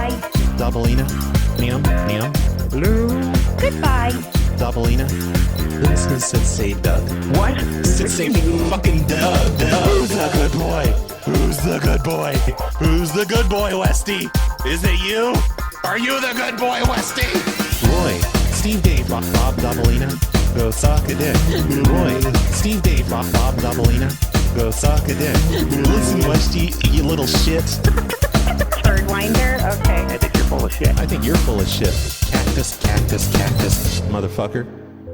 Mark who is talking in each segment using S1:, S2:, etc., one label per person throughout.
S1: Goodbye.
S2: Dobalina. Neum. Blue.
S1: Goodbye.
S2: Dobalina. This is Sensei Doug.
S3: What?
S2: Sensei fucking Doug. Who's the good boy? Who's the good boy? Who's the good boy, Westy? Is it you? Are you the good boy, Westy? Roy. Steve Dave, Bob Dobalina. Go suck a dick. Roy. Steve Dave, Bob Dobalina. Go suck a dick. Listen, Westy, you little shit.
S1: Birdwinder? Okay.
S3: I think you're full of shit.
S2: I think you're full of shit. Cactus, motherfucker.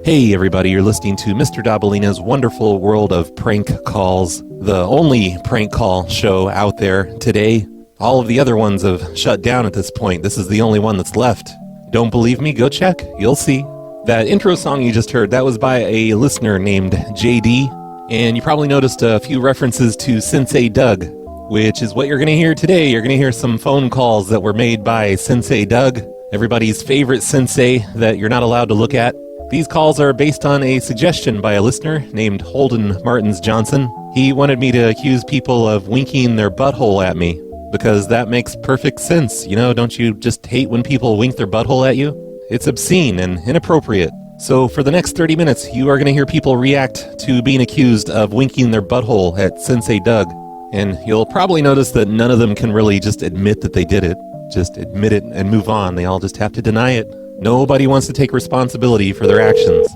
S2: Hey everybody, you're listening to Mr. Dobalina's wonderful world of prank calls, the only prank call show out there today. All of the other ones have shut down at this point. This is the only one that's left. Don't believe me? Go check. You'll see. That intro song you just heard, that was by a listener named JD, and you probably noticed a few references to Sensei Doug, which is what you're going to hear today. You're going to hear some phone calls that were made by Sensei Doug, everybody's favorite sensei that you're not allowed to look at. These calls are based on a suggestion by a listener named Holden Martins Johnson. He wanted me to accuse people of winking their butthole at me, because that makes perfect sense. You know, don't you just hate when people wink their butthole at you? It's obscene and inappropriate. So for the next 30 minutes, you are going to hear people react to being accused of winking their butthole at Sensei Doug. And you'll probably notice that none of them can really just admit that they did it. Just admit it and move on. They all just have to deny it. Nobody wants to take responsibility for their actions.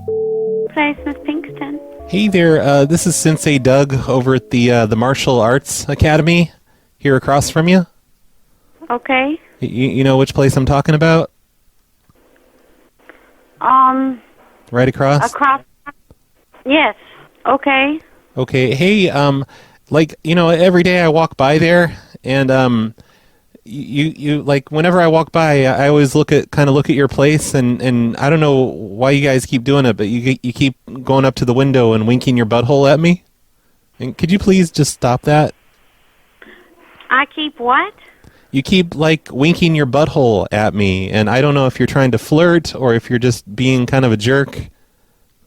S1: Place, Miss Pinkston.
S2: Hey there, this is Sensei Doug over at the Martial Arts Academy here across from you.
S1: Okay.
S2: You know which place I'm talking about? Right across?
S1: Across. Yes. Okay.
S2: Okay. Hey, like, you know, every day I walk by there, and you like, whenever I walk by, I always look at your place, and I don't know why you guys keep doing it, but you keep going up to the window and winking your butthole at me. And could you please just stop that?
S1: I keep what?
S2: You keep, like, winking your butthole at me, and I don't know if you're trying to flirt or if you're just being kind of a jerk,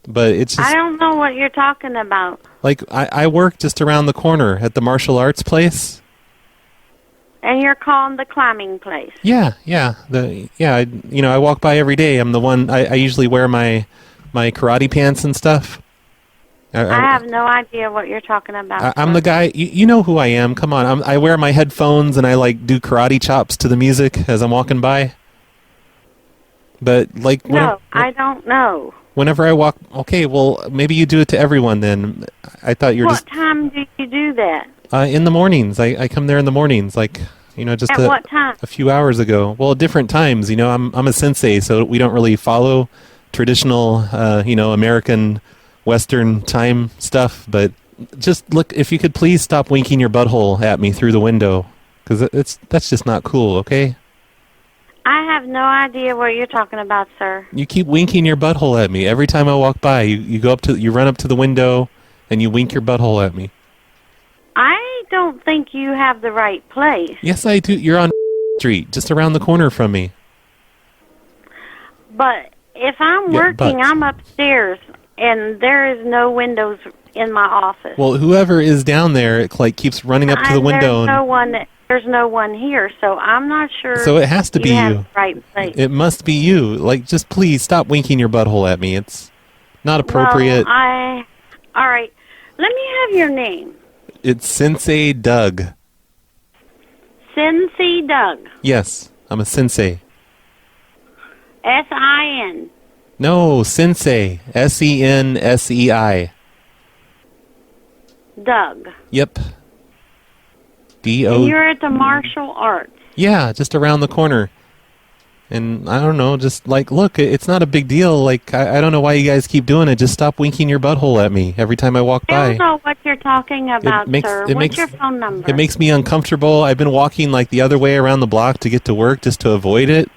S2: but it's just...
S1: I don't know what you're talking about.
S2: Like, I work just around the corner at the martial arts place.
S1: And you're calling the climbing place?
S2: Yeah. I walk by every day. I'm the one, I usually wear my karate pants and stuff.
S1: I have no idea what you're talking about.
S2: I'm the guy, you know who I am. Come on, I wear my headphones and I, like, do karate chops to the music as I'm walking by. But, like...
S1: No, I don't know.
S2: Whenever I walk... Okay, well, maybe you do it to everyone then. I thought you were
S1: What time do you do that?
S2: In the mornings. I come there in the mornings, like, you know, just...
S1: At what time?
S2: A few hours ago. Well, different times, you know. I'm a sensei, so we don't really follow traditional, American... Western time stuff, but just look, if you could please stop winking your butthole at me through the window, because that's just not cool, okay?
S1: I have no idea what you're talking about, sir.
S2: You keep winking your butthole at me every time I walk by. You run up to the window and you wink your butthole at me.
S1: I don't think you have the right place.
S2: Yes, I do. You're on Street, just around the corner from me.
S1: But if I'm working, I'm upstairs. And there is no windows in my office.
S2: Well, whoever is down there, like, keeps running up to the window.
S1: There's no one here, so I'm not sure.
S2: So it has to be you.
S1: Have the right place.
S2: It must be you. Like, just please stop winking your butthole at me. It's not appropriate.
S1: All right. Let me have your name.
S2: It's Sensei Doug.
S1: Sensei Doug.
S2: Yes, I'm a sensei.
S1: S-I-N.
S2: No, Sensei. S-E-N-S-E-I.
S1: Doug.
S2: Yep. D-O...
S1: And you're at the martial arts.
S2: Yeah, just around the corner. And I don't know, just, like, look, it's not a big deal. Like, I don't know why you guys keep doing it. Just stop winking your butthole at me every time I walk by.
S1: I don't know what you're talking about, sir. What's your phone number?
S2: It makes me uncomfortable. I've been walking, like, the other way around the block to get to work just to avoid it.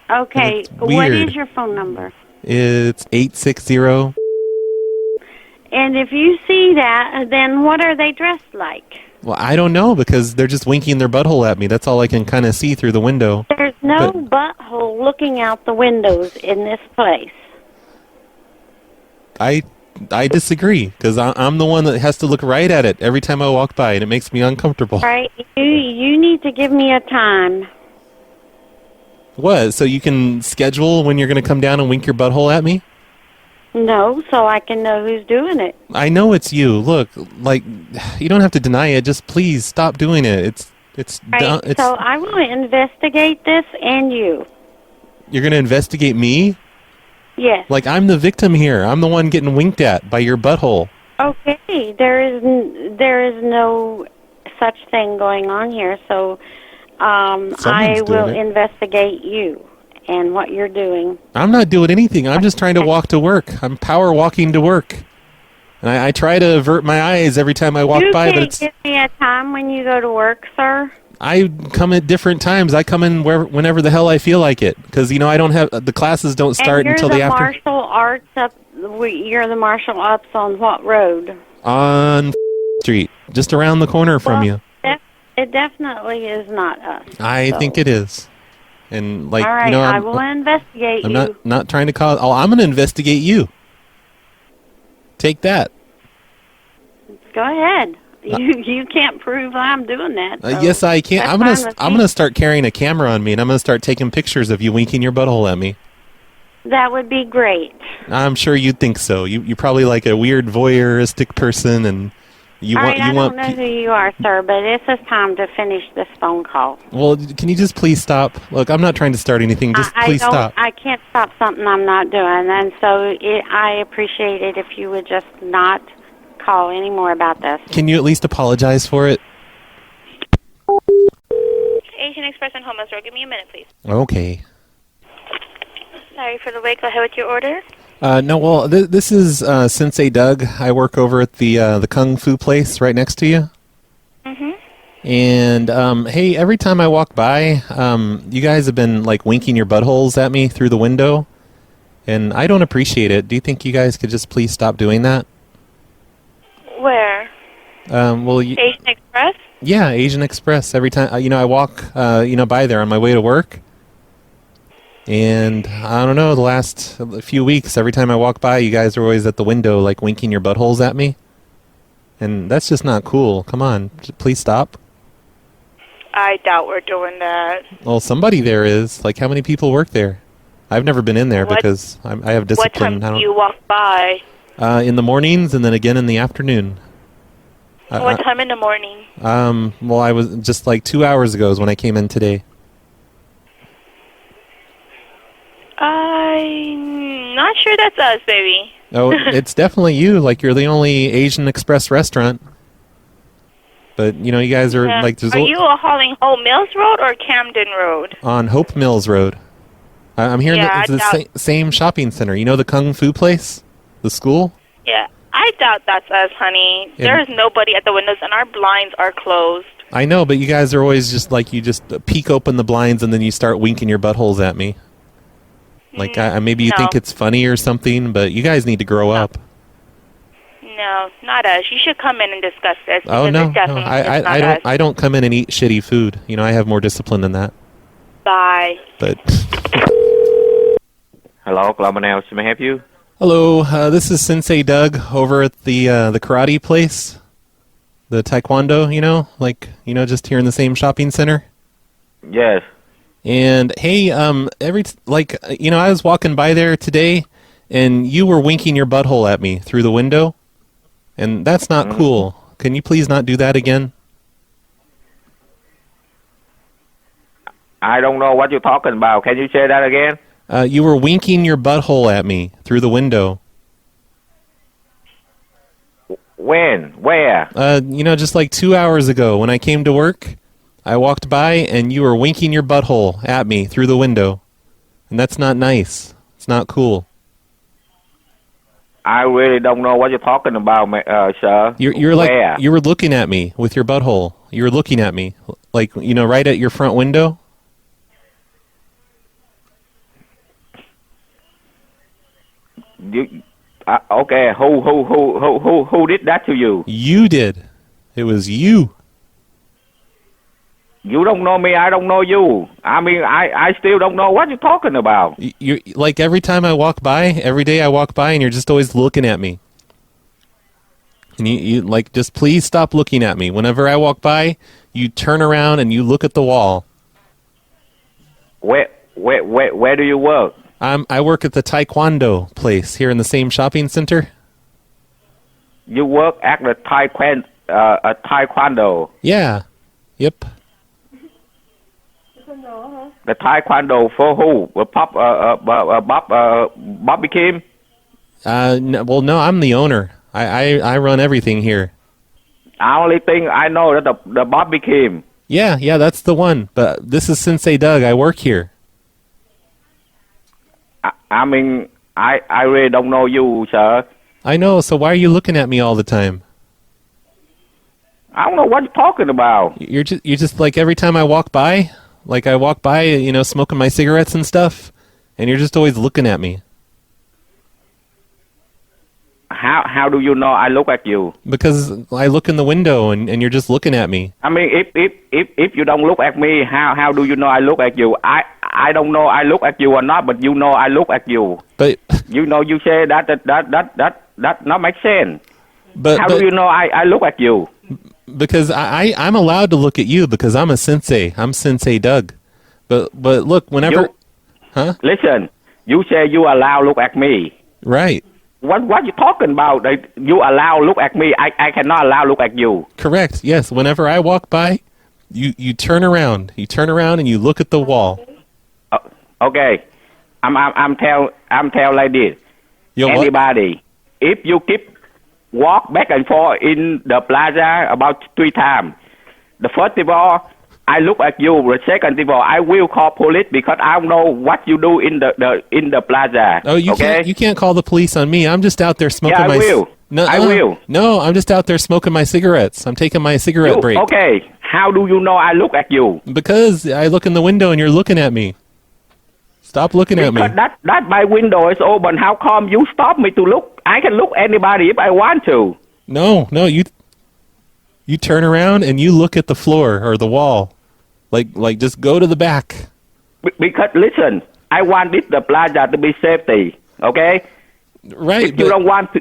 S1: Okay, what is your phone number?
S2: It's 860.
S1: And if you see that, then what are they dressed like?
S2: Well, I don't know, because they're just winking their butthole at me. That's all I can kind of see through the window.
S1: There's no butthole looking out the windows in this place.
S2: I disagree, because I'm the one that has to look right at it every time I walk by, and it makes me uncomfortable.
S1: All right, you need to give me a time.
S2: What? So you can schedule when you're going to come down and wink your butthole at me?
S1: No, so I can know who's doing it.
S2: I know it's you. Look, like, you don't have to deny it. Just please stop doing it. It's
S1: Right, so I will investigate this and you.
S2: You're going to investigate me?
S1: Yes.
S2: Like, I'm the victim here. I'm the one getting winked at by your butthole.
S1: Okay, there is no such thing going on here, so I will investigate you and what you're doing.
S2: I'm not doing anything. I'm just trying to walk to work. I'm power walking to work. And I try to avert my eyes every time I walk by, but it's...
S1: You can't give me a time when you go to work, sir?
S2: I come at different times. I come in whenever the hell I feel like it. Because, I don't have... The classes don't start until the after...
S1: You're the martial arts on what road?
S2: On Street. Just around the corner from you.
S1: It definitely is not us.
S2: I think it is. And, like,
S1: all right, I will investigate you.
S2: I'm not trying to cause... Oh, I'm going to investigate you. Take that.
S1: Go ahead. You can't prove I'm doing that. So
S2: yes, I can. I'm gonna start carrying a camera on me, and I'm gonna start taking pictures of you winking your butthole at me.
S1: That would be great.
S2: I'm sure you'd think so. You're probably like a weird voyeuristic person, and
S1: I don't know who you are, sir, but it's time to finish this phone call.
S2: Well, can you just please stop? Look, I'm not trying to start anything. Just please stop.
S1: I can't stop something I'm not doing, and so I appreciate it if you would just not call any more about this.
S2: Can you at least apologize for it?
S3: Asian Express and Homos Road. Give me a minute, please.
S2: Okay.
S3: Sorry for the wait. Go ahead with your order.
S2: No, well, this is Sensei Doug. I work over at the Kung Fu place right next to you.
S3: Mm-hmm.
S2: And, hey, every time I walk by, you guys have been, like, winking your buttholes at me through the window. And I don't appreciate it. Do you think you guys could just please stop doing that?
S3: Where?
S2: Well,
S3: Asian Express?
S2: Yeah, Asian Express. Every time, I walk, by there on my way to work. And I don't know, the last few weeks, every time I walk by, you guys are always at the window, like, winking your buttholes at me. And that's just not cool. Come on, please stop.
S3: I doubt we're doing that.
S2: Well, somebody there is. Like, how many people work there? I've never been in there because I have discipline.
S3: What time do you walk by?
S2: In the mornings and then again in the afternoon.
S3: What time in the morning?
S2: Well, I was just like 2 hours ago is when I came in today.
S3: I'm not sure that's us, baby.
S2: Oh, it's definitely you. Like, you're the only Asian Express restaurant. But, you guys are like...
S3: Are you hauling Hope Mills Road or Camden Road?
S2: On Hope Mills Road. I'm hearing that it's the same shopping center. You know the Kung Fu place? The school?
S3: Yeah, I doubt that's us, honey. There's nobody at the windows, and our blinds are closed.
S2: I know, but you guys are always just like, you just peek open the blinds and then you start winking your buttholes at me. Like, maybe you think it's funny or something, but you guys need to grow up.
S3: No, not us. You should come in and discuss this.
S2: Oh, no. I don't come in and eat shitty food. I have more discipline than that.
S3: Bye.
S2: But...
S4: Hello, Globanel. May I help you?
S2: Hello, this is Sensei Doug over at the karate place. The taekwondo, just here in the same shopping center.
S4: Yes.
S2: And hey, I was walking by there today, and you were winking your butthole at me through the window, and that's not cool. Can you please not do that again?
S4: I don't know what you're talking about. Can you say that again?
S2: You were winking your butthole at me through the window.
S4: When? Where?
S2: Just like 2 hours ago when I came to work. I walked by, and you were winking your butthole at me through the window. And that's not nice. It's not cool.
S4: I really don't know what you're talking about, sir.
S2: You're like, you were looking at me with your butthole. You were looking at me, like, right at your front window.
S4: Okay, who did that to you?
S2: You did. It was you.
S4: You don't know me, I don't know you. I mean, I still don't know what you're talking about.
S2: You're like, every time I walk by, every day I walk by, and you're just always looking at me. And you like, just please stop looking at me. Whenever I walk by, you turn around and you look at the wall.
S4: Where Where do you work?
S2: I work at the Taekwondo place here in the same shopping center.
S4: You work at the Taekwondo.
S2: Yeah. Yep.
S4: The Taekwondo for who? Bobby Kim?
S2: No, I'm the owner. I run everything here.
S4: The only thing I know is the Bobby Kim.
S2: Yeah, that's the one. But this is Sensei Doug. I work here.
S4: I mean, I really don't know you, sir.
S2: I know, so why are you looking at me all the time?
S4: I don't know what you're talking about.
S2: You're just like every time I walk by, smoking my cigarettes and stuff, and you're just always looking at me.
S4: How do you know I look at you?
S2: Because I look in the window and you're just looking at me.
S4: I mean, if you don't look at me, how do you know I look at you? I don't know I look at you or not, but you know I look at you.
S2: But
S4: you say that not make sense.
S2: But
S4: how do you know I look at you?
S2: Because I'm allowed to look at you because I'm a sensei. I'm Sensei Doug. But look, whenever
S4: Listen, you say you allow look at me.
S2: Right.
S4: What you talking about? You allow look at me. I cannot allow look at you.
S2: Correct. Yes. Whenever I walk by, you turn around. You turn around and you look at the wall.
S4: Okay. I'm tell like this. Anybody, if you keep walk back and forth in the plaza about 3 times, the first of all, I look at you. The second of all, I will call police because I don't know what you do in the plaza.
S2: Oh, you can't call the police on me. I'm just out there smoking
S4: I will. I will.
S2: No, I'm just out there smoking my cigarettes. I'm taking my cigarette break.
S4: Okay. How do you know I look at you?
S2: Because I look in the window and you're looking at me. Stop looking at me.
S4: That my window is open. How come you stop me to look? I can look anybody if I want to.
S2: No, you turn around and you look at the floor or the wall. Like just go to the back.
S4: Because listen, I want the plaza to be safety, okay?
S2: Right.
S4: If you don't want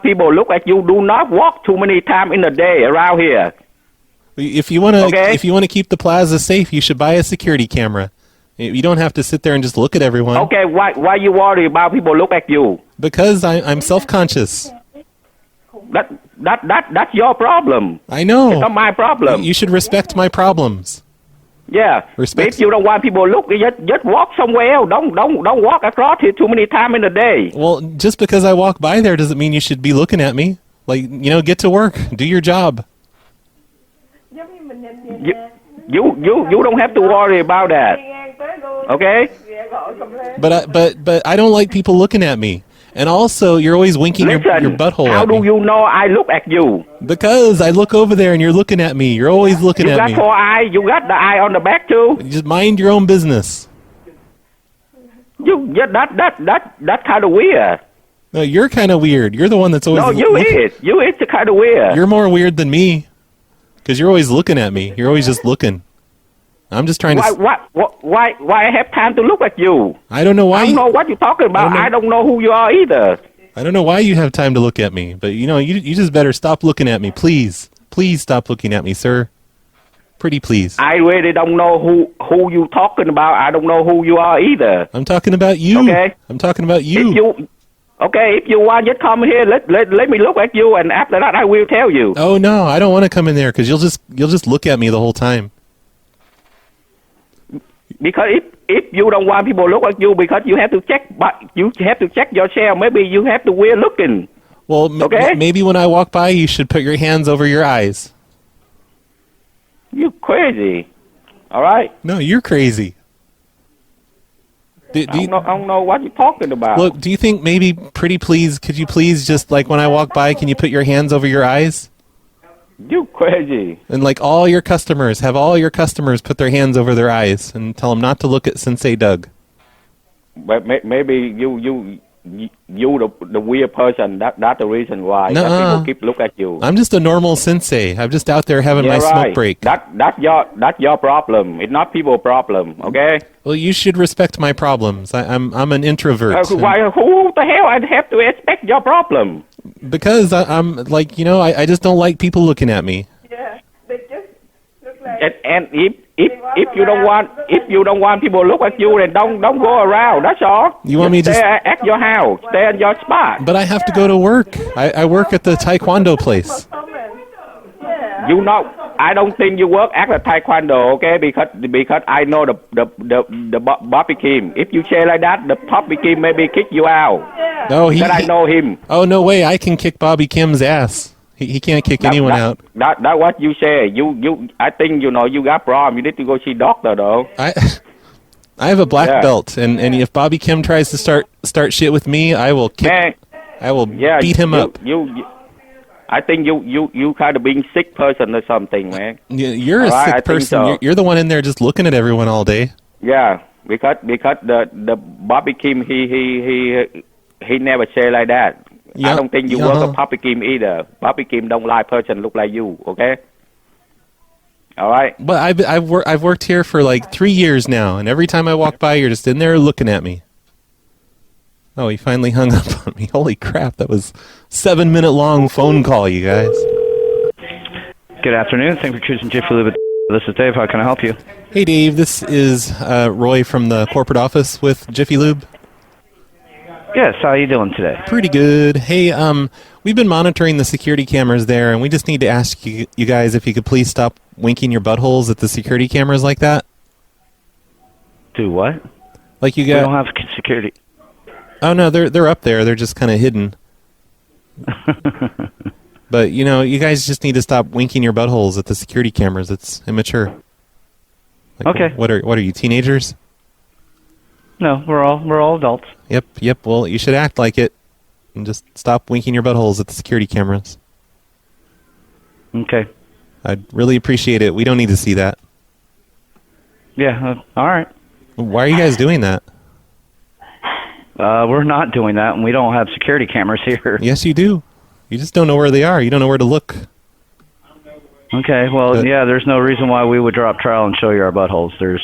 S4: people look at you. Do not walk too many times in a day around here.
S2: If you want to keep the plaza safe, you should buy a security camera. You don't have to sit there and just look at everyone.
S4: Okay, why you worry about people look at you?
S2: Because I'm self-conscious.
S4: That's your problem.
S2: I know.
S4: It's not my problem.
S2: You should respect my problems.
S4: Yeah. If you don't want people to look, just walk somewhere else. Don't walk across here too many times in a day.
S2: Well, just because I walk by there doesn't mean you should be looking at me. Get to work. Do your job.
S4: You don't have to worry about that. Okay?
S2: But I don't like people looking at me. And also, you're always winking your butthole at me.
S4: How do you know I look at you?
S2: Because I look over there and you're looking at me. You're always looking at me.
S4: You got 4 eyes? You got the eye on the back too?
S2: You just mind your own business.
S4: That's kind of weird.
S2: No, you're kind of weird. You're the one that's always...
S4: No, you is kind of weird.
S2: You're more weird than me. Because you're always looking at me. You're always just looking. I'm just trying to...
S4: Why I have time to look at you?
S2: I don't know why...
S4: I don't know what you're talking about. I don't know who you are either.
S2: I don't know why you have time to look at me. But, you just better stop looking at me. Please. Please stop looking at me, sir. Pretty please.
S4: I really don't know who you talking about. I don't know who you are either.
S2: I'm talking about you.
S4: Okay?
S2: I'm talking about you.
S4: If you want, just come here. Let me look at you, and after that, I will tell you.
S2: Oh no, I don't want to come in there because you'll just look at me the whole time.
S4: Because if you don't want people to look at you, because you have to check, but you have to check yourself. Maybe you have to weird looking.
S2: Well, maybe when I walk by, you should put your hands over your eyes.
S4: You crazy? All right.
S2: No, you're crazy.
S4: I don't know what you're talking about.
S2: Look, do you think maybe, pretty please, could you please just, when I walk by, can you put your hands over your eyes?
S4: You crazy.
S2: And all your customers, have all your customers put their hands over their eyes and tell them not to look at Sensei Doug.
S4: But maybe you the weird person. That's the reason why people keep look at you.
S2: I'm just a normal sensei. I'm just out there having my smoke break.
S4: That's your problem. It's not people's problem. Okay.
S2: Well, you should respect my problems. I'm an introvert.
S4: Why? Who the hell I'd have to respect your problem?
S2: Because I'm I just don't like people looking at me.
S5: Yeah, they just look like.
S4: And if you don't want people to look at you, then don't go around. That's all.
S2: You want me to
S4: stay at your house, stay in your spot.
S2: But I have to go to work. I work at the taekwondo place.
S4: I don't think you work at the taekwondo, okay? Because I know the Bobby Kim. If you say like that, the Bobby Kim maybe kick you out.
S2: No,
S4: I know him.
S2: Oh, no way! I can kick Bobby Kim's ass. He can't kick anyone out.
S4: That's what you say. I think you got problem. You need to go see doctor though.
S2: I have a black belt, and if Bobby Kim tries to start shit with me, I will kick.
S4: Man,
S2: I will beat him up.
S4: I think you kind of being sick person or something, man.
S2: You're a sick person. So. You're the one in there just looking at everyone all day.
S4: Yeah, because the Bobby Kim he never say like that. Yep. I don't think you work with Bobby Kim either. Bobby Kim don't like person look like you. Okay. All right.
S2: But I've worked here for like 3 years now, and every time I walk by, you're just in there looking at me. Oh, he finally hung up on me. Holy crap, that was 7-minute long phone call, you guys.
S5: Good afternoon. Thanks for choosing Jiffy Lube. This is Dave. How can I help you?
S2: Hey, Dave. This is Roy from the corporate office with Jiffy Lube.
S5: Yes, how are you doing today?
S2: Pretty good. Hey, we've been monitoring the security cameras there, and we just need to ask you guys if you could please stop winking your buttholes at the security cameras like that.
S5: Do what?
S2: Like you got?
S5: We don't have security.
S2: Oh no, they're up there. They're just kind of hidden. But you guys just need to stop winking your buttholes at the security cameras. It's immature. Like,
S5: okay.
S2: What are you, teenagers?
S5: No, we're all adults.
S2: Yep. Well, you should act like it and just stop winking your buttholes at the security cameras.
S5: Okay.
S2: I'd really appreciate it. We don't need to see that.
S5: Yeah, all right.
S2: Why are you guys doing that?
S5: We're not doing that, and we don't have security cameras here.
S2: Yes, you do. You just don't know where they are. You don't know where to look.
S5: Okay, well, there's no reason why we would drop trial and show you our buttholes.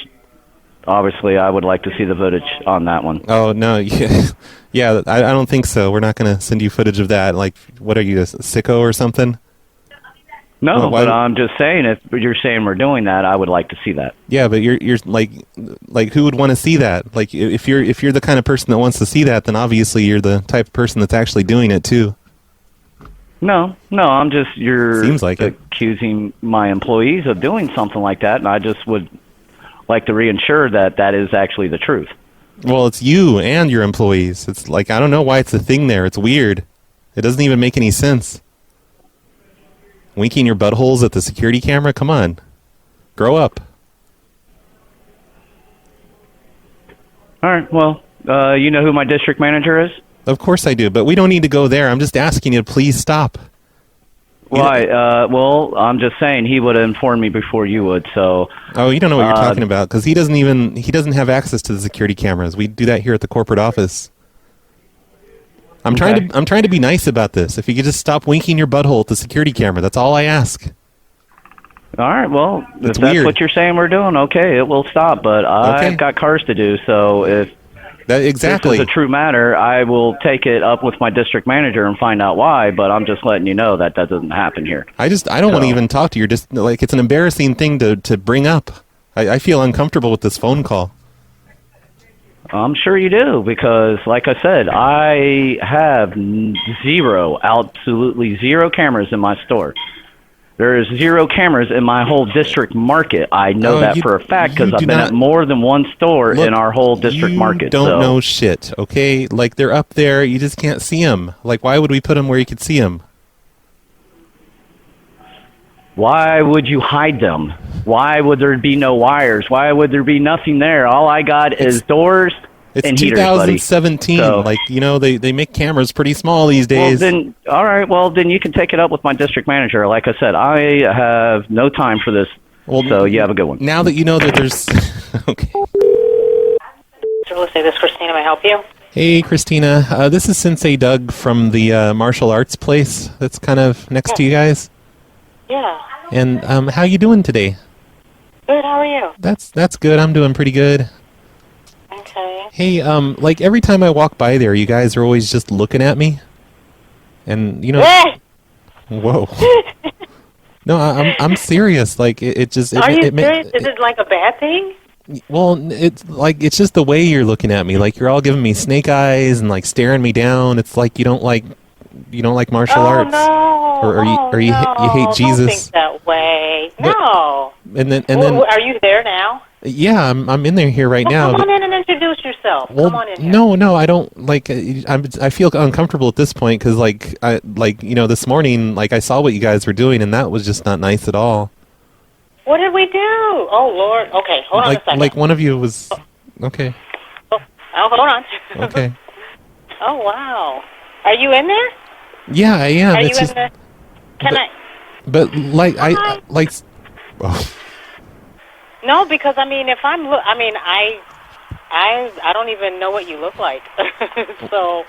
S5: Obviously, I would like to see the footage on that one.
S2: Oh, no. Yeah, I don't think so. We're not going to send you footage of that. Like, what are you, a sicko or something?
S5: No, but I'm just saying, if you're saying we're doing that, I would like to see that.
S2: Yeah, but you're like who would want to see that? Like, if you're the kind of person that wants to see that, then obviously you're the type of person that's actually doing it too.
S5: No, you're
S2: Seems like
S5: accusing my employees of doing something like that, and I just would like to reinsure that is actually the truth.
S2: Well, it's you and your employees. It's like, I don't know why it's a thing there. It's weird. It doesn't even make any sense. Winking your buttholes at the security camera? Come on. Grow up.
S5: All right, well, you know who my district manager is?
S2: Of course I do, but we don't need to go there. I'm just asking you to please stop.
S5: Why? Well, I'm just saying he would have informed me before you would, so...
S2: Oh, you don't know what you're talking about, because he doesn't have access to the security cameras. We do that here at the corporate office. I'm trying to be nice about this. If you could just stop winking your butthole at the security camera, that's all I ask.
S5: All right, well,
S2: it's
S5: if that's
S2: weird.
S5: what you're saying we're doing, okay, it will stop, but I've got cars to do, so if
S2: exactly.
S5: this is a true matter, I will take it up with my district manager and find out why, but I'm just letting you know that doesn't happen here.
S2: I don't want to even talk to you. Just like, it's an embarrassing thing to bring up. I feel uncomfortable with this phone call.
S5: I'm sure you do, because, like I said, I have absolutely zero cameras in my store. There is 0 cameras in my whole district market. I know that for a fact, because I've been at more than one store in our whole district market.
S2: You don't know shit, okay? Like, they're up there, you just can't see them. Like, why would we put them where you could see them?
S5: Why would you hide them? Why would there be no wires? Why would there be nothing there? All I got is doors and heaters, buddy.
S2: It's 2017. So, like, they make cameras pretty small these days.
S5: Well, then you can take it up with my district manager. Like I said, I have no time for this, so you have a good one.
S2: Now that you know that there's... Okay.
S6: Let's say this, Christina. May I help you?
S2: Hey, Christina. This is Sensei Doug from the martial arts place that's kind of next to you guys.
S6: Yeah.
S2: And how you doing today?
S6: Good. How are you?
S2: That's good. I'm doing pretty good.
S6: Okay.
S2: Hey, like every time I walk by there, you guys are always just looking at me. And, Whoa. No, I'm serious. Like it just.
S6: Are you serious? Is it like a bad thing?
S2: Well, it's like it's just the way you're looking at me. Like you're all giving me snake eyes and like staring me down. It's like you don't like martial arts.
S6: No.
S2: Or you hate Jesus.
S6: Don't think that way. No.
S2: And then
S6: are you there now?
S2: Yeah, I'm in here right now.
S6: Come on in and introduce yourself.
S2: Well,
S6: come on in here.
S2: No, I don't like. I feel uncomfortable at this point because this morning I saw what you guys were doing and that was just not nice at all.
S6: What did we do? Oh Lord. Okay, hold on a second.
S2: Like one of you was okay.
S6: Oh, hold on.
S2: Okay.
S6: Oh wow. Are you in there?
S2: Yeah, I am.
S6: Are you in there? Can I?
S2: But Oh.
S6: No, because if I don't even know what you look like. So.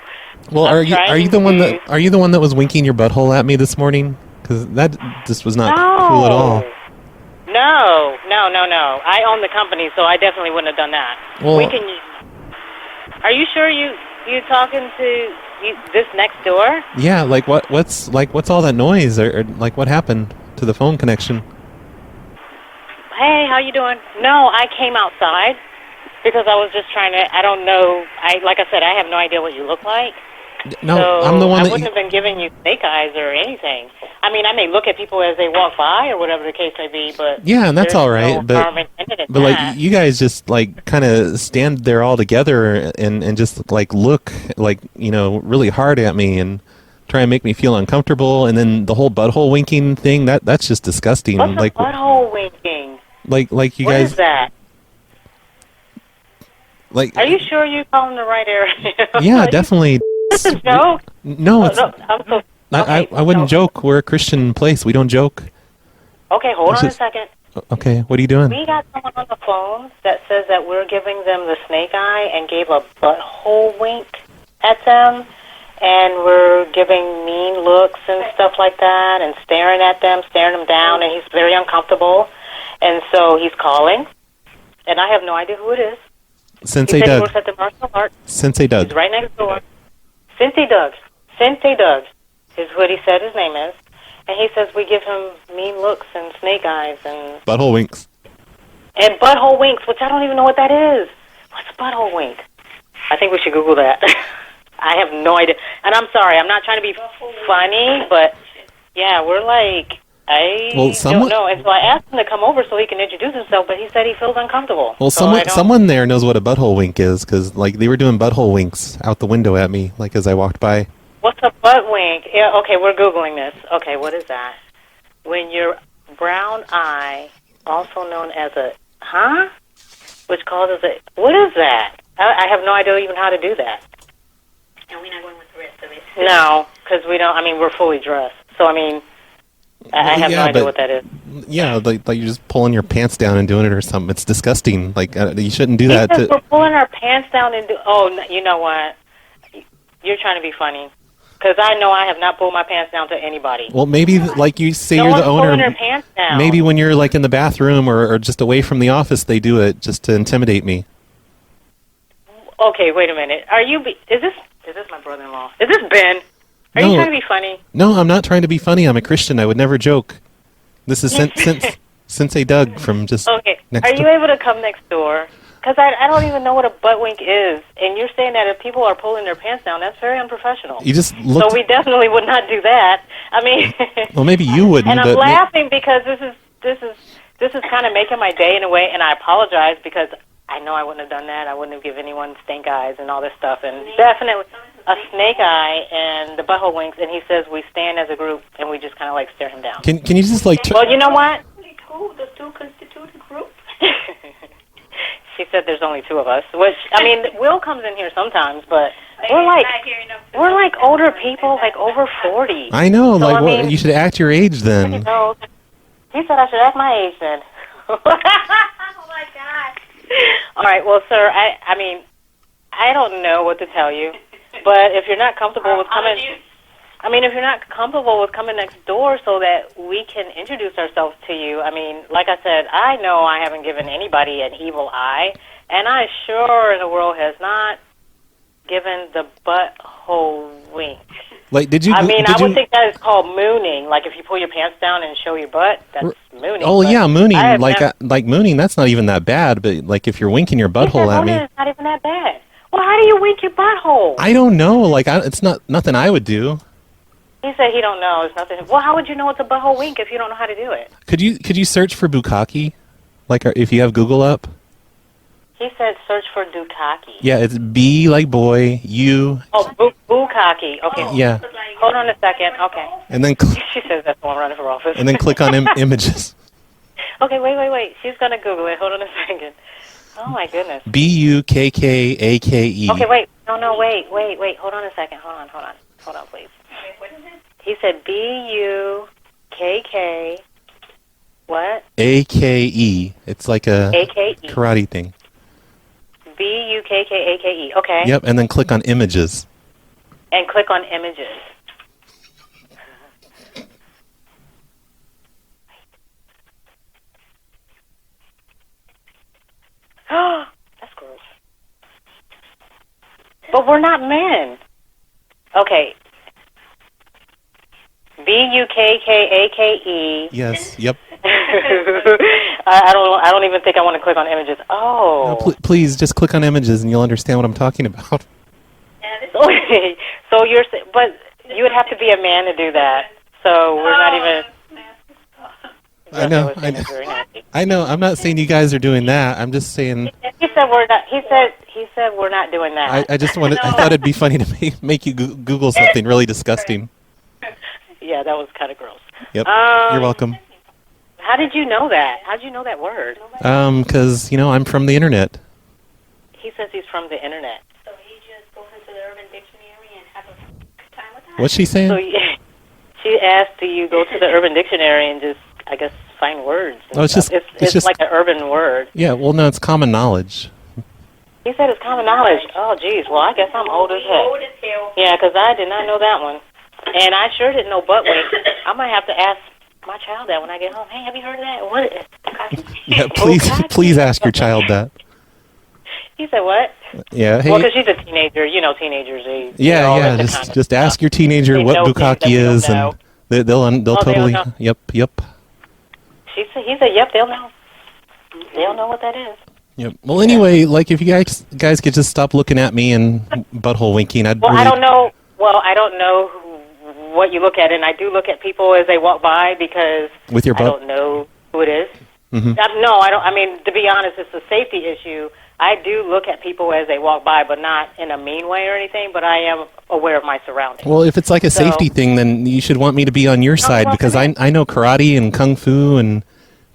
S2: Well, are you the one that was winking your butthole at me this morning? Because that just was not cool at all.
S6: No. I own the company, so I definitely wouldn't have done that.
S2: Well,
S6: are you sure you talking to this next door?
S2: Yeah, what's all that noise or what happened to the phone connection?
S6: Hey, how you doing? No, I came outside because I was just trying to. I don't know. Like I said, I have no idea what you look like.
S2: No,
S6: so
S2: I'm the one
S6: I wouldn't have been giving you snake eyes or anything. I may look at people as they walk by or whatever the case may be, but
S2: yeah, and that's all right.
S6: No
S2: but you guys just kind of stand there all together and just look really hard at me and try and make me feel uncomfortable, and then the whole butthole winking thing that's just disgusting.
S6: What's a butthole winking?
S2: Like you
S6: what
S2: guys.
S6: What is that? Are you sure you're calling the right area?
S2: Yeah, definitely.
S6: This is a joke?
S2: No, it's. I wouldn't joke. We're a Christian place. We don't joke.
S6: Okay, hold on a second.
S2: Okay, what are you doing?
S6: We got someone on the phone that says that we're giving them the snake eye and gave a butthole wink at them, and we're giving mean looks and stuff like that, and staring at them, staring them down, and he's very uncomfortable, and so he's calling, and I have no idea who it is.
S2: Sensei
S6: Doug. He
S2: works
S6: at the martial arts.
S2: Sensei Doug.
S6: He's right next door. Sensei Doug is what he said his name is. And he says we give him mean looks and snake eyes and...
S2: Butthole winks.
S6: And butthole winks, which I don't even know what that is. What's a butthole wink? I think we should Google that. I have no idea. And I'm sorry, I'm not trying to be funny, but yeah, we're I don't know. And so I asked him to come over so he can introduce himself, but he said he feels uncomfortable.
S2: Well, someone there knows what a butthole wink is, because they were doing butthole winks out the window at me, as I walked by.
S6: What's a butt wink? Yeah, okay, we're Googling this. Okay, what is that? When your brown eye, also known as which causes what is that? I have no idea even how to do that.
S3: And we're not going with the rest of it.
S6: No, because we don't, we're fully dressed. So, I have no idea what that is.
S2: Yeah, like you're just pulling your pants down and doing it or something. It's disgusting. You shouldn't do that.
S6: We're pulling our pants down and you know what? You're trying to be funny. Because I know I have not pulled my pants down to anybody.
S2: Well, maybe, you say you're the owner.
S6: Pulling their pants down.
S2: Maybe when you're, in the bathroom or just away from the office, they do it just to intimidate me.
S6: Okay, wait a minute. Is this my brother-in-law? Is this Ben? Are you trying to be funny?
S2: No, I'm not trying to be funny. I'm a Christian. I would never joke. This is Sensei Doug from just next door.
S6: Are you able to come next door? Because I don't even know what a butt wink is. And you're saying that if people are pulling their pants down, that's very unprofessional.
S2: You just looked...
S6: So we definitely would not do that.
S2: Well, maybe you wouldn't.
S6: And I'm laughing because this is kind of making my day in a way, and I apologize because I know I wouldn't have done that. I wouldn't have given anyone stink eyes and all this stuff. And definitely a snake eye and the butthole winks, and he says we stand as a group and we just kind of stare him down.
S2: Can you just
S6: Well, you know what?
S3: The two constituted group.
S6: She said there's only two of us, which, Will comes in here sometimes, but we're like older people, over 40.
S2: I know, so, you should act your age then.
S6: He said I should act my age then.
S3: Oh my God.
S6: All right, well, sir, I don't know what to tell you, but if you're not comfortable with coming... if you're not comfortable with coming next door so that we can introduce ourselves to you, like I said, I know I haven't given anybody an evil eye, and I sure in the world has not given the butthole wink.
S2: Like, did you?
S6: I would think that is called mooning. Like if you pull your pants down and show your butt, that's mooning.
S2: Oh yeah, mooning. Like mooning. That's not even that bad. But like if you're winking your butthole at me,
S6: it's not even that bad. Well, how do you wink your butthole?
S2: I don't know. Like it's not nothing I would do.
S6: He said he don't know. It's nothing. Well, how would you know it's a butthole wink if you don't know how to do it?
S2: Could you search for bukkake? Like if you have Google up?
S6: He said search for Dukaki.
S2: Yeah, it's B like boy, U.
S6: Oh, Bukkake. Okay.
S2: Yeah.
S6: Hold on a second. Okay.
S2: And then
S6: she says that's the one running for office.
S2: And then click on images.
S6: Okay, wait. She's gonna Google it. Hold on a second. Oh my goodness.
S2: Bukkake.
S6: Okay, wait. No, wait. Hold on a second. Hold on, please. What is it? He said BUKK. What?
S2: AKE. It's like a
S6: AKE.
S2: karate thing.
S6: BUKKAKE. Okay.
S2: Yep, and then click on images.
S6: And click on images. That's gross. But we're not men. Okay. BUKKAKE.
S2: Yes. Yep.
S6: I don't even think I want to click on images. Oh.
S2: No, please just click on images and you'll understand what I'm talking about.
S6: Okay. So but you would have to be a man to do that. So we're not even.
S2: I know. I'm not saying you guys are doing that. I'm just saying.
S6: He said we're not. He said we're not doing that.
S2: I just wanted. I thought it'd be funny to make you Google something really disgusting.
S6: Yeah, that was kind of gross.
S2: Yep. You're welcome.
S6: How did you know that? How did you know that word?
S2: Because I'm from the internet.
S6: He says he's from the internet.
S7: So he just goes into the Urban Dictionary and have a time with that?
S2: What's she saying?
S6: So she asked, do you go to the Urban Dictionary and just, I guess, find words?
S2: Oh, it's just
S6: like an urban word.
S2: Yeah. Well, no, it's common knowledge.
S6: He said it's common knowledge. Oh, geez. Well, I guess I'm old as heck.
S7: Old as hell.
S6: Yeah, because I did not know that one. And I sure didn't know butt wink. I might have to ask my child that when I get home. Hey, have you heard of that? What?
S2: Yeah, please ask your child that.
S6: He said what?
S2: Yeah. Hey.
S6: Well, because she's a teenager. You know, teenagers.
S2: Yeah. Just ask your teenager what bukkake is, and they'll totally. Yep.
S6: He said, yep, they'll know. They'll know what that is.
S2: Yep. Well, anyway, like if you guys could just stop looking at me and butthole winking, I don't know.
S6: Well, I don't know what you look at, and I do look at people as they walk by because
S2: with your butt?
S6: I don't know who it is.
S2: Mm-hmm.
S6: No, I don't. I mean, to be honest, it's a safety issue. I do look at people as they walk by, but not in a mean way or anything, but I am aware of my surroundings.
S2: Well, if it's like a safety thing, then you should want me to be on your side because I know karate and kung fu and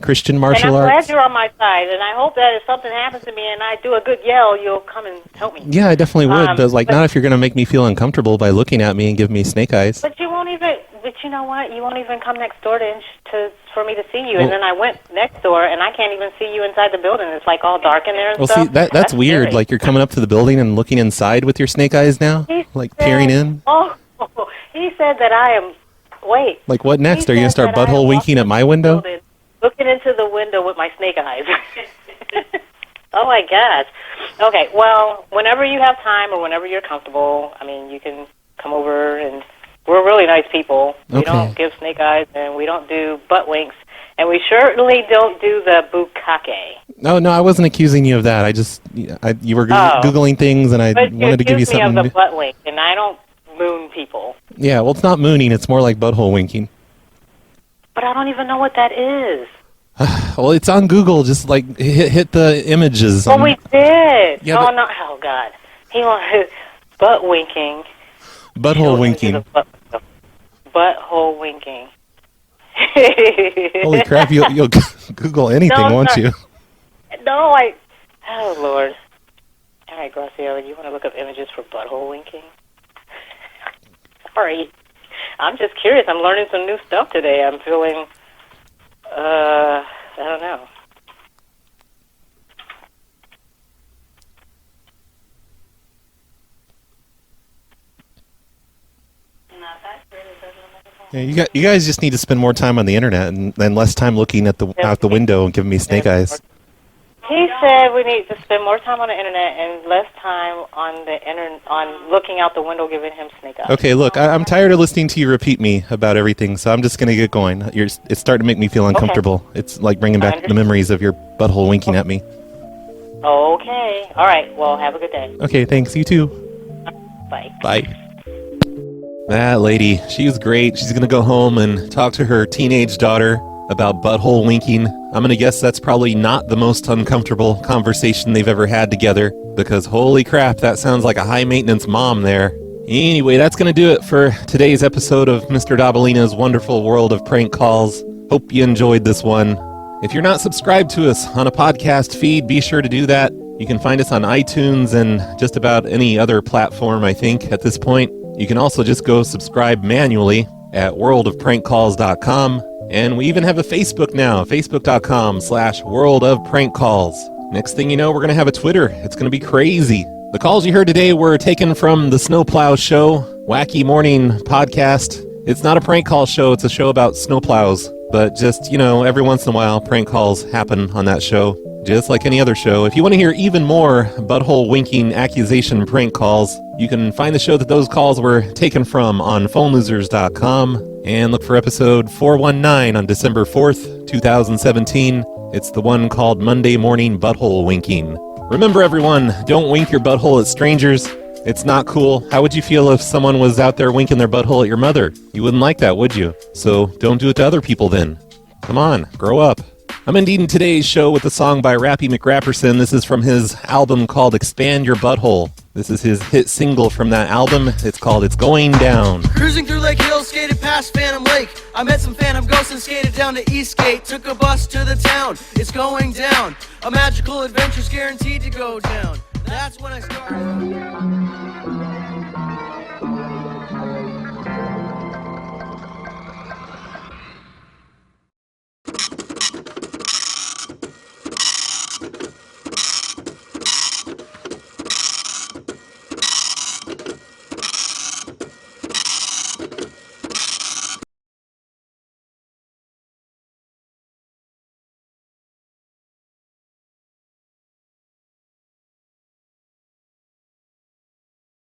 S2: Christian martial arts.
S6: And I'm glad you're on my side, and I hope that if something happens to me and I do a good yell, you'll come and help me.
S2: Yeah, I definitely would, but not if you're going to make me feel uncomfortable by looking at me and give me snake eyes.
S6: But you won't even. But you know what? You won't even come next door for me to see you. And then I went next door, and I can't even see you inside the building. It's like all dark in there and stuff.
S2: See, that's weird.
S6: Scary.
S2: Like you're coming up to the building and looking inside with your snake eyes now, peering in.
S6: Oh, he said that I am. Wait.
S2: Like what next? Are you gonna start butthole winking at my window?
S6: Looking into the window with my snake eyes. Oh my gosh. Okay. Well, whenever you have time or whenever you're comfortable, I mean, you can come over and. We're really nice people. We don't give snake eyes, and we don't do butt winks, and we certainly don't do the bukkake.
S2: No, I wasn't accusing you of that. You were Googling things, and I wanted to give you something.
S6: But you accused me of the butt wink, and I don't moon people.
S2: Yeah, well, it's not mooning. It's more like butthole winking.
S6: But I don't even know what that is.
S2: Well, it's on Google. Just like hit the images.
S6: Well, we did.
S2: Yeah,
S6: no. Oh, God. He wanted butt winking.
S2: Butthole winking.
S6: Butthole winking.
S2: Holy crap! You'll Google anything, won't you?
S6: No, oh Lord. All right, Graciela, you want to look up images for butthole winking? Sorry, I'm just curious. I'm learning some new stuff today. I'm feeling, I don't know.
S2: Yeah, you guys just need to spend more time on the internet and less time looking out the window and giving me snake eyes.
S6: He said we need to spend more time on the internet and less time on the on looking out the window, giving him snake eyes.
S2: Okay, look, I'm tired of listening to you repeat me about everything, so I'm just going to get going. It's starting to make me feel uncomfortable. Okay. It's like bringing back the memories of your butthole winking at me.
S6: Okay. All right. Well, have a good day.
S2: Okay, thanks. You too.
S6: Bye.
S2: Bye. That lady, she's great. She's going to go home and talk to her teenage daughter about butthole winking. I'm going to guess that's probably not the most uncomfortable conversation they've ever had together, because holy crap, that sounds like a high-maintenance mom there. Anyway, that's going to do it for today's episode of Mr. Dobalina's Wonderful World of Prank Calls. Hope you enjoyed this one. If you're not subscribed to us on a podcast feed, be sure to do that. You can find us on iTunes and just about any other platform, I think, at this point. You can also just go subscribe manually at worldofprankcalls.com. And we even have a Facebook now, facebook.com/worldofprankcalls. Next thing you know, we're going to have a Twitter. It's going to be crazy. The calls you heard today were taken from the Snowplow Show, wacky morning podcast. It's not a prank call show, it's a show about snowplows. But just, every once in a while, prank calls happen on that show, just like any other show. If you want to hear even more butthole winking accusation prank calls, you can find the show that those calls were taken from on phonelosers.com. And look for episode 419 on December 4th, 2017. It's the one called Monday Morning Butthole Winking. Remember, everyone, don't wink your butthole at strangers. It's not cool. How would you feel if someone was out there winking their butthole at your mother? You wouldn't like that, would you? So don't do it to other people then. Come on, grow up. I'm ending today's show with a song by Rappy McRapperson. This is from his album called Expand Your Butthole. This is his hit single from that album. It's called It's Going Down.
S8: Cruising through Lake Hill, skated past Phantom Lake. I met some phantom ghosts and skated down to Eastgate. Took a bus to the town. It's going down. A magical adventure's guaranteed to go down. That's when I started.